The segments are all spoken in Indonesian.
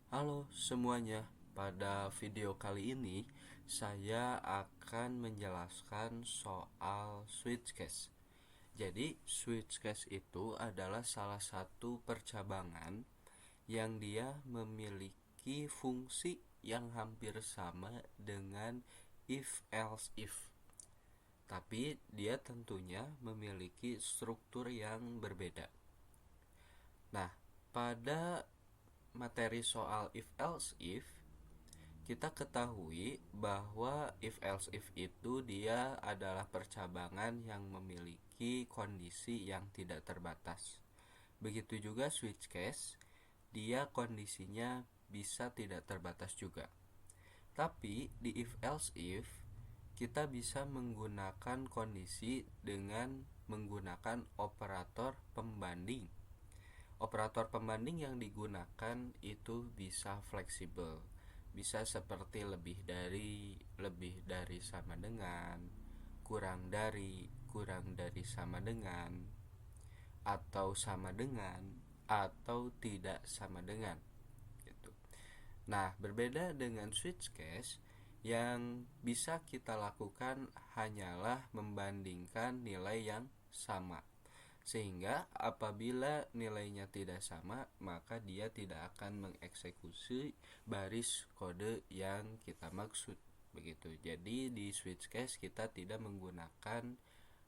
Halo semuanya, pada video kali ini saya akan menjelaskan soal switch case. Jadi switch case itu adalah salah satu percabangan yang dia memiliki fungsi yang hampir sama dengan if else if. Tapi dia tentunya memiliki struktur yang berbeda. Nah, pada materi soal if else if, kita ketahui bahwa if else if itu dia adalah percabangan yang memiliki kondisi yang tidak terbatas. Begitu juga switch case, dia kondisinya bisa tidak terbatas juga. Tapi di if else if, kita bisa menggunakan kondisi dengan menggunakan operator pembanding. Operator pembanding yang digunakan itu bisa fleksibel, bisa seperti lebih dari sama dengan, kurang dari sama dengan, atau sama dengan, atau tidak sama dengan gitu. Nah, berbeda dengan switch case, yang bisa kita lakukan hanyalah membandingkan nilai yang sama. Sehingga apabila nilainya tidak sama, maka dia tidak akan mengeksekusi baris kode yang kita maksud. Begitu. Jadi di switch case kita tidak menggunakan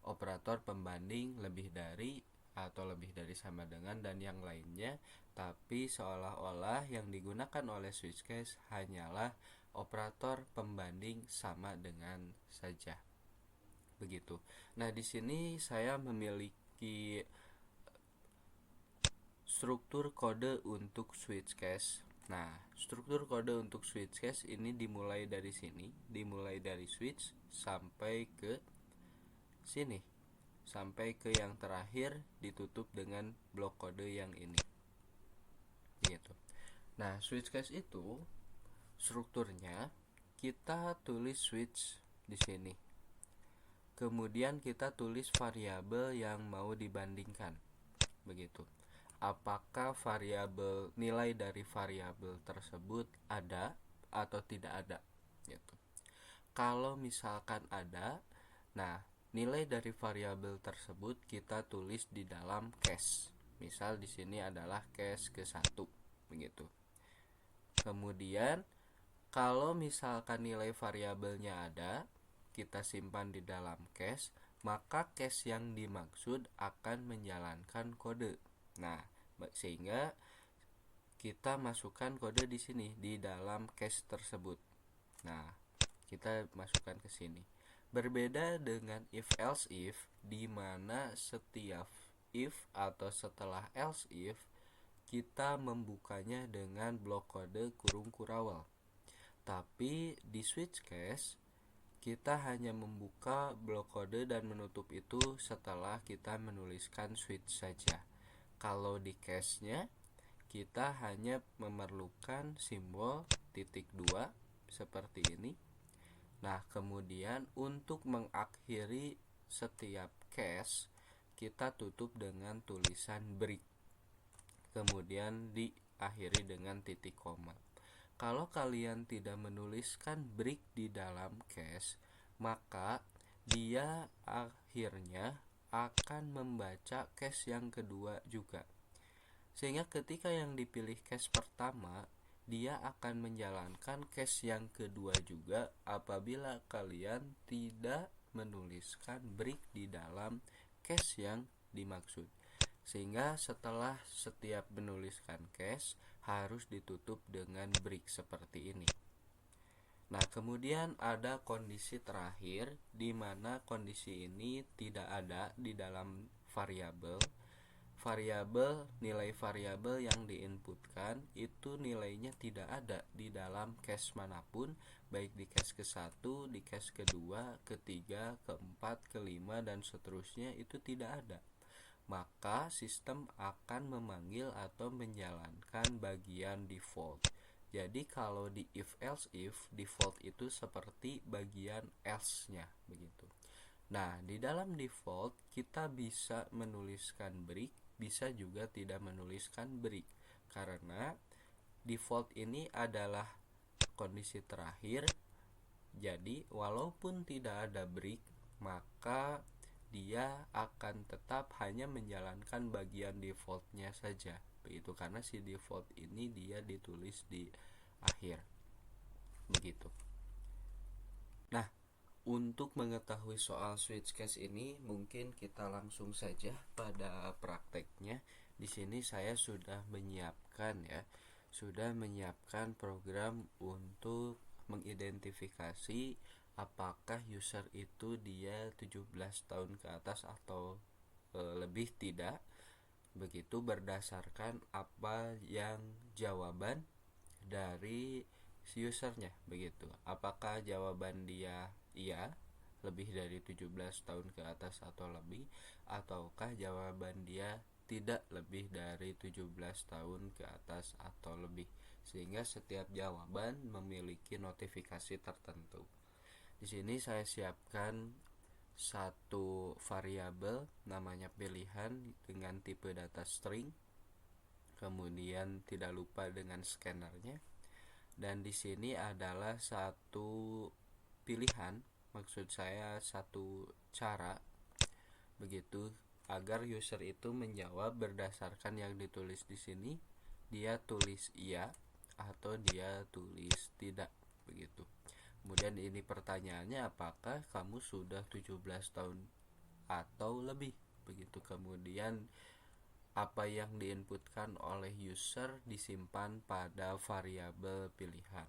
operator pembanding lebih dari atau lebih dari sama dengan dan yang lainnya, tapi seolah-olah yang digunakan oleh switch case hanyalah operator pembanding sama dengan saja. Begitu. Nah, di sini saya memiliki struktur kode untuk switch case. Nah, struktur kode untuk switch case ini dimulai dari sini, dimulai dari switch sampai ke sini, sampai ke yang terakhir ditutup dengan blok kode yang ini. Gitu. Nah, switch case itu strukturnya kita tulis switch di sini. Kemudian kita tulis variabel yang mau dibandingkan. Begitu. Apakah variabel nilai dari variabel tersebut ada atau tidak ada gitu. Kalau misalkan ada, nah nilai dari variabel tersebut kita tulis di dalam case. Misal di sini adalah case ke-1 begitu. Kemudian kalau misalkan nilai variabelnya ada, kita simpan di dalam cache, maka cache yang dimaksud akan menjalankan kode. Nah, sehingga kita masukkan kode di sini di dalam cache tersebut. Nah, kita masukkan ke sini. Berbeda dengan if else if, di mana setiap if atau setelah else if kita membukanya dengan blok kode kurung kurawal. Tapi di switch case kita hanya membuka blok kode dan menutup itu setelah kita menuliskan switch saja. Kalau di case-nya kita hanya memerlukan simbol titik 2 seperti ini. Nah, kemudian untuk mengakhiri setiap case kita tutup dengan tulisan break. Kemudian diakhiri dengan titik koma. Kalau kalian tidak menuliskan break di dalam case, maka dia akhirnya akan membaca case yang kedua juga. Sehingga ketika yang dipilih case pertama, dia akan menjalankan case yang kedua juga apabila kalian tidak menuliskan break di dalam case yang dimaksud. Sehingga setelah setiap menuliskan case harus ditutup dengan break seperti ini. Nah, kemudian ada kondisi terakhir di mana kondisi ini tidak ada di dalam variabel. Nilai variabel yang diinputkan itu nilainya tidak ada di dalam case manapun, baik di case ke-1, di case kedua, ketiga, keempat, kelima dan seterusnya itu tidak ada. Maka sistem akan memanggil atau menjalankan bagian default, Jadi kalau di if else if, default itu seperti bagian else-nya begitu. Nah, di dalam default kita bisa menuliskan break, bisa juga tidak menuliskan break. Karena default ini adalah kondisi terakhir. Jadi, walaupun tidak ada break, maka dia akan tetap hanya menjalankan bagian defaultnya saja begitu, karena si default ini dia ditulis di akhir begitu. Nah, untuk mengetahui soal switch case ini mungkin kita langsung saja pada prakteknya. Di sini saya sudah menyiapkan program untuk mengidentifikasi apakah user itu dia 17 tahun ke atas atau lebih tidak, begitu berdasarkan apa yang jawaban dari si usernya begitu. Apakah jawaban dia iya, lebih dari 17 tahun ke atas atau lebih, ataukah jawaban dia tidak lebih dari 17 tahun ke atas atau lebih, sehingga setiap jawaban memiliki notifikasi tertentu. Di sini saya siapkan satu variabel namanya pilihan dengan tipe data string, kemudian tidak lupa dengan scannernya, dan di sini adalah satu pilihan, maksud saya satu cara begitu, agar user itu menjawab berdasarkan yang ditulis di sini, dia tulis iya atau dia tulis tidak begitu. Kemudian ini pertanyaannya, apakah kamu sudah 17 tahun atau lebih begitu. Kemudian apa yang diinputkan oleh user disimpan pada variabel pilihan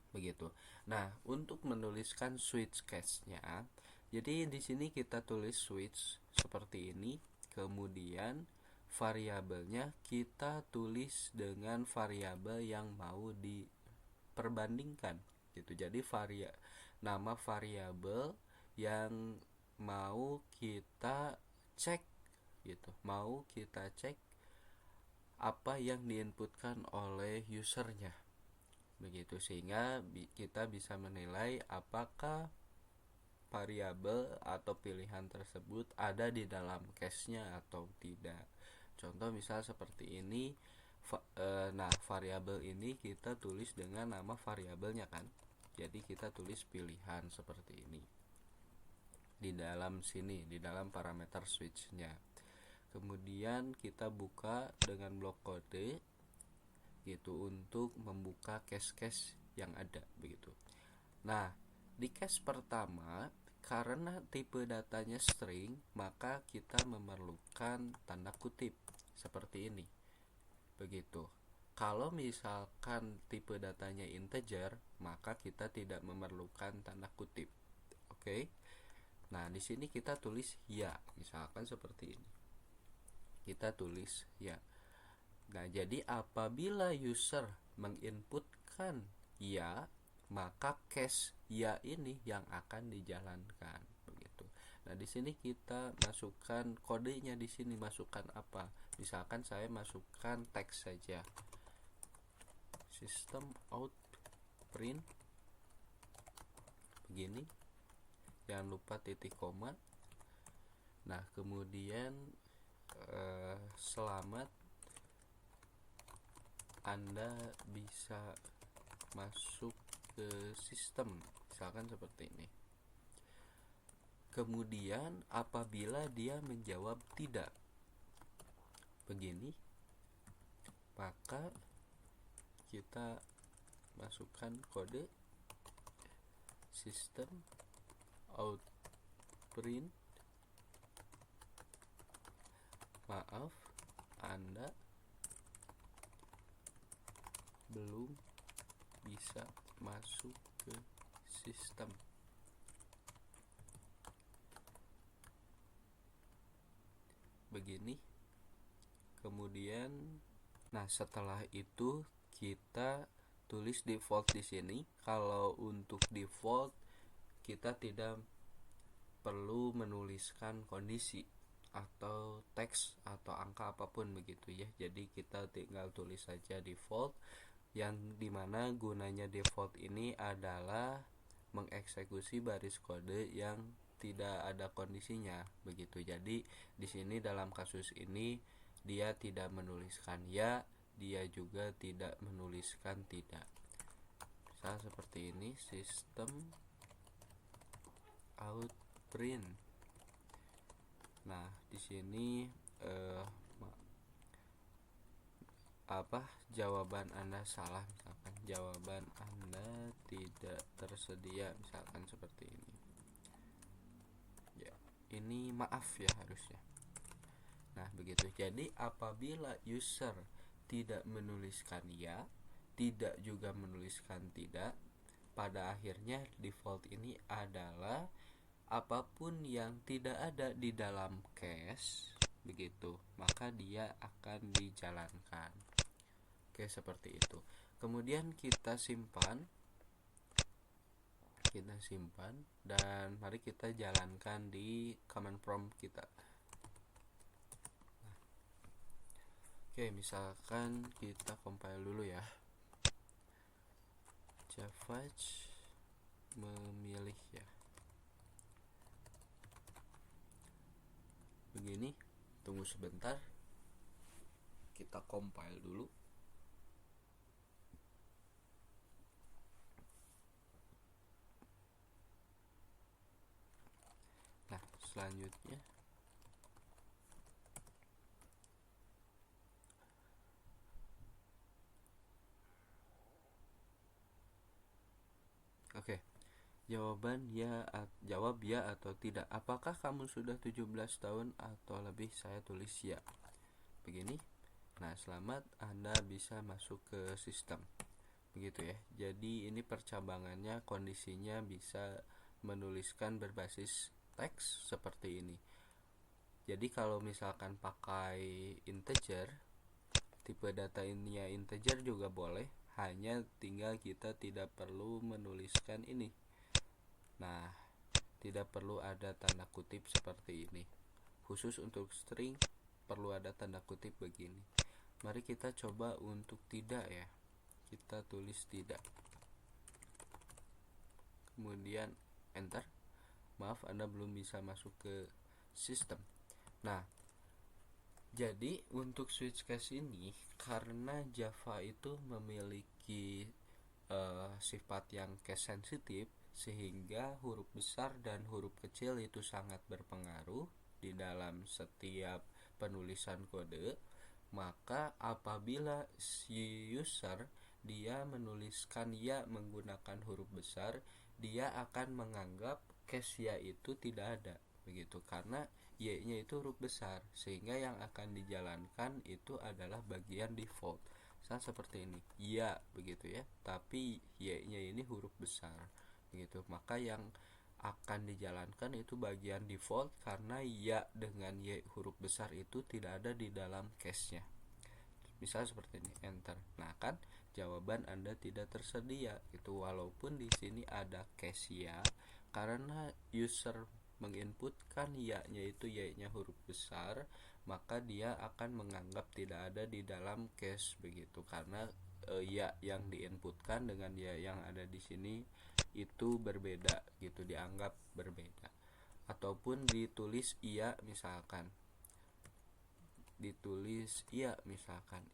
begitu. Nah, untuk menuliskan switch case-nya, jadi di sini kita tulis switch seperti ini, kemudian variabelnya kita tulis dengan variabel yang mau diperbandingkan gitu. Jadi nama variabel yang mau kita cek gitu, mau kita cek apa yang diinputkan oleh usernya begitu, sehingga kita bisa menilai apakah variabel atau pilihan tersebut ada di dalam case-nya atau tidak. Contoh misal seperti ini. Nah, variabel ini kita tulis dengan nama variabelnya kan. Jadi kita tulis pilihan seperti ini di dalam sini, di dalam parameter switch-nya. Kemudian kita buka dengan blok kode gitu untuk membuka case-case yang ada begitu. Nah, di case pertama, karena tipe datanya string, maka kita memerlukan tanda kutip seperti ini begitu. Kalau misalkan tipe datanya integer, maka kita tidak memerlukan tanda kutip. Oke. Nah, di sini kita tulis ya, misalkan seperti ini. Kita tulis ya. Nah, jadi apabila user menginputkan ya, maka case ya ini yang akan dijalankan begitu. Nah, di sini kita masukkan kodenya, di sini masukkan apa? Misalkan saya masukkan teks saja. System out print begini. Jangan lupa titik koma. Nah, kemudian selamat Anda bisa masuk ke sistem, misalkan seperti ini. Kemudian apabila dia menjawab tidak begini, maka kita masukkan kode system out print maaf, Anda belum bisa masuk ke sistem. Begini. Kemudian nah, setelah itu kita tulis default di sini. Kalau untuk default kita tidak perlu menuliskan kondisi atau teks atau angka apapun begitu ya. Jadi kita tinggal tulis saja default. yang dimana gunanya default ini adalah mengeksekusi baris kode yang tidak ada kondisinya begitu. Jadi di sini dalam kasus ini dia tidak menuliskan ya, dia juga tidak menuliskan tidak. Misal seperti ini, sistem out print. Nah, di sini jawaban Anda salah, misalkan jawaban Anda tidak tersedia, misalkan seperti ini. Ya, ini maaf ya harusnya. Nah, begitu. Jadi apabila user tidak menuliskan ya, tidak juga menuliskan tidak, pada akhirnya default ini adalah apapun yang tidak ada di dalam cache begitu, maka dia akan dijalankan. Oke, seperti itu. Kemudian kita simpan dan mari kita jalankan di command prompt kita. Oke, misalkan kita compile dulu ya. Javage memilih ya. Begini, tunggu sebentar. Kita compile dulu. Nah, selanjutnya oke. Jawab ya atau tidak. Apakah kamu sudah 17 tahun atau lebih? Saya tulis ya. Begini. Nah, selamat, Anda bisa masuk ke sistem. Begitu ya. Jadi ini percabangannya, kondisinya bisa menuliskan berbasis teks seperti ini. Jadi kalau misalkan pakai integer, tipe data ini ya integer juga boleh, hanya tinggal kita tidak perlu menuliskan ini. Nah, tidak perlu ada tanda kutip seperti ini. Khusus untuk string perlu ada tanda kutip begini. Mari kita coba untuk tidak ya. Kita tulis tidak. Kemudian enter. Maaf, Anda belum bisa masuk ke sistem. Nah, jadi untuk switch case ini, karena Java itu memiliki sifat yang case sensitif, sehingga huruf besar dan huruf kecil itu sangat berpengaruh di dalam setiap penulisan kode. Maka apabila si user dia menuliskan ya menggunakan huruf besar, dia akan menganggap case ya itu tidak ada begitu, karena y-nya itu huruf besar, sehingga yang akan dijalankan itu adalah bagian default. Seperti ini, ya begitu ya, tapi y-nya ini huruf besar begitu, maka yang akan dijalankan itu bagian default, karena ya dengan y huruf besar itu tidak ada di dalam cache-nya. Misal seperti ini, enter. Nah, kan jawaban Anda tidak tersedia itu, walaupun di sini ada cache ya, karena user menginputkan ya-nya itu y-nya huruf besar, maka dia akan menganggap tidak ada di dalam cache begitu, karena ya yang diinputkan dengan ya yang ada di sini itu berbeda gitu, dianggap berbeda. Ataupun ditulis iya misalkan,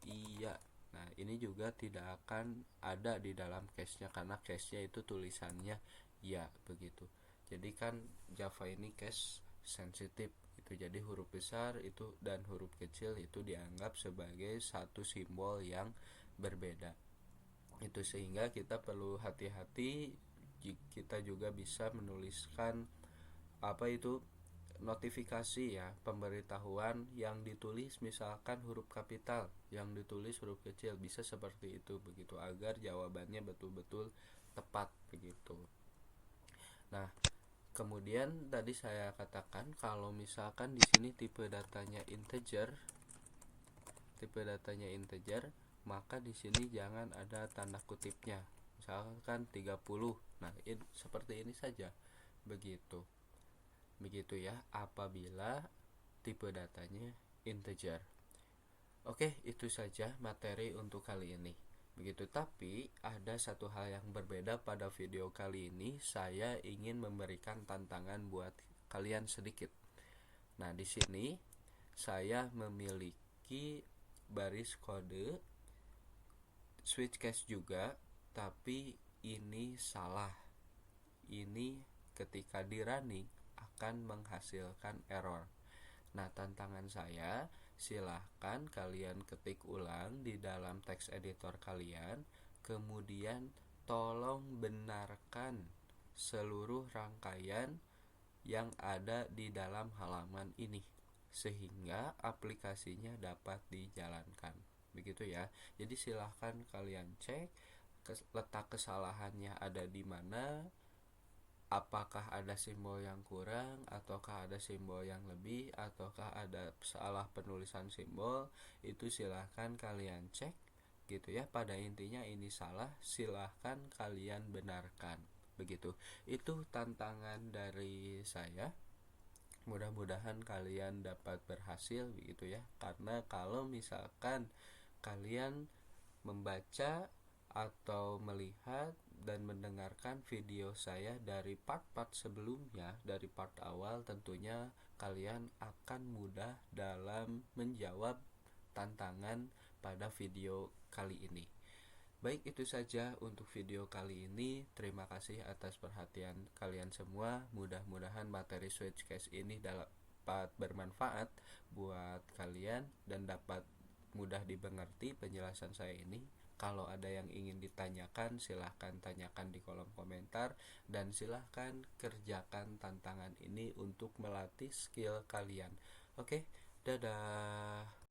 iya. Nah, ini juga tidak akan ada di dalam cache-nya, karena cache-nya itu tulisannya ya begitu. Jadi kan Java ini cache sensitif itu, jadi huruf besar itu dan huruf kecil itu dianggap sebagai satu simbol yang berbeda. Itu sehingga kita perlu hati-hati. Kita juga bisa menuliskan notifikasi ya, pemberitahuan yang ditulis misalkan huruf kapital, yang ditulis huruf kecil, bisa seperti itu begitu, agar jawabannya betul-betul tepat begitu. Nah, kemudian tadi saya katakan kalau misalkan di sini tipe datanya integer, maka di sini jangan ada tanda kutipnya. Misalkan 30. Nah, seperti ini saja. Begitu ya, apabila tipe datanya integer. Oke, itu saja materi untuk kali ini. begitu. Tapi ada satu hal yang berbeda pada video kali ini. Saya ingin memberikan tantangan buat kalian sedikit. Nah, di sini saya memiliki baris kode switch cache juga, tapi ini salah. Ini ketika di running akan menghasilkan error. Nah, tantangan saya, silahkan kalian ketik ulang di dalam text editor kalian, kemudian tolong benarkan seluruh rangkaian yang ada di dalam halaman ini sehingga aplikasinya dapat dijalankan. Begitu ya. Jadi silahkan kalian cek letak kesalahannya ada di mana, apakah ada simbol yang kurang, ataukah ada simbol yang lebih, ataukah ada salah penulisan simbol. Itu silahkan kalian cek gitu ya. Pada intinya ini salah, silahkan kalian benarkan. Begitu. Itu tantangan dari saya. Mudah-mudahan kalian dapat berhasil begitu ya. Karena kalau misalkan kalian membaca atau melihat dan mendengarkan video saya dari part-part sebelumnya, dari part awal, tentunya kalian akan mudah dalam menjawab tantangan pada video kali ini. Baik, itu saja untuk video kali ini. Terima kasih atas perhatian kalian semua. Mudah-mudahan materi switch case ini dapat bermanfaat buat kalian dan dapat mudah dimengerti penjelasan saya ini. Kalau ada yang ingin ditanyakan, silahkan tanyakan di kolom komentar. Dan silahkan kerjakan tantangan ini untuk melatih skill kalian. Oke, dadah.